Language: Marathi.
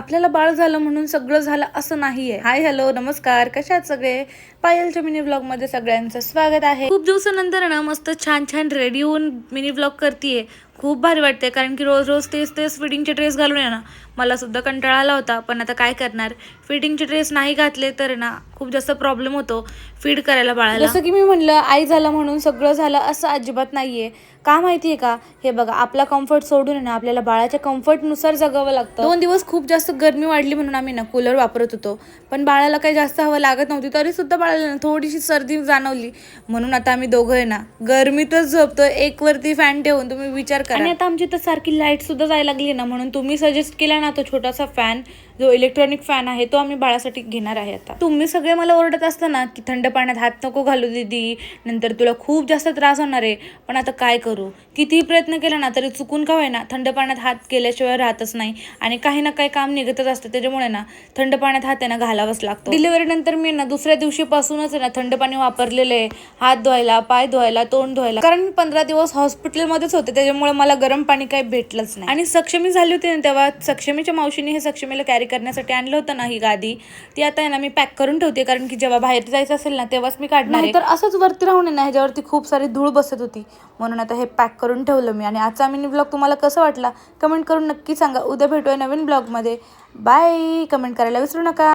आपल्याला बाळ झालं म्हणून सगळं झालं असं नाहीये. हाय हॅलो नमस्कार, कशा आहात सगळे? पायलच्या मिनी व्लॉग मध्ये सगळ्यांचं स्वागत आहे. खूप दिवसानंतर ना मस्त छान छान रेडी होऊन मिनी व्लॉग करतेय. खूप भारी वाटते, कारण की रोज रोज तेच फिटिंगचे ड्रेस घालून आहे ना मला सुद्धा कंटाळा आला होता. पण आता काय करणार, फिटिंगचे ड्रेस नाही घातले तर ना खूप जास्त प्रॉब्लेम होतो फीड करायला बाळाला. जसं की मी म्हणलं, आई झालं म्हणून सगळं झालं असं अजिबात नाहीये. का माहितीये का, हे बघा, आपला कम्फर्ट सोडून आहे ना आपल्याला बाळाच्या कम्फर्टनुसार जगावं लागतं. 2 दिवस खूप जास्त गरमी वाढली म्हणून आम्ही ना कूलर वापरत होतो, पण बाळाला काही जास्त हवा लागत नव्हती. तरी सुद्धा बाळाला थोडीशी सर्दी जाणवली, म्हणून आता आम्ही दोघं आहे ना गरमीतच झोपतो एक वरती फॅन ठेवून. तुम्ही विचार करा. आणि आता आमची तर सारखी लाईट सुद्धा जायला लागली ना, म्हणून तुम्ही सजेस्ट केला ना तो छोटासा फॅन, जो इलेक्ट्रॉनिक फॅन आहे, तो आम्ही बाळासाठी घेणार आहे. आता तुम्ही सगळे मला ओरडत असताना की थंड पाण्यात हात नको घालू दीदी, नंतर तुला खूप जास्त त्रास होणार आहे. पण आता काय करू, कितीही प्रयत्न केला ना तरी चुकून का होईना थंड पाण्यात हात गेल्याशिवाय राहतच नाही. आणि काही ना काही काम निघतच असतं, त्याच्यामुळे ना थंड पाण्यात हात आहे ना घालावंच लागतो. डिलिव्हरी नंतर मी ना दुसऱ्या दिवशीपासूनच आहे ना थंड पाणी वापरलेलं आहे, हात धुवायला, पाय धुवायला, तोंड धुवायला. कारण मी 15 दिवस हॉस्पिटलमध्येच होते, त्याच्यामुळे मला गरम पाणी काही भेटलंच नाही. आणि सक्षमी झाली होती ना तेव्हा सक्षमीच्या मावशीने हे सक्षमीला कॅरी करण्यासाठी आणलं होतं ना ही गादी, ती आता आहे ना मी पॅक करून ठेवते, कारण की जेव्हा बाहेर जायचं असेल ना तेव्हाच मी काढणार आहे. तर असंच वरती राहून ना ह्याच्यावरती खूप सारी धूळ बसत होती, म्हणून आता हे पॅक करून ठेवलं मी. आणि आजचा मिनी ब्लॉग तुम्हाला कसा वाटला कमेंट करून नक्की सांगा. उद्या भेटूया नवीन ब्लॉगमध्ये. बाय. कमेंट करायला विसरू नका.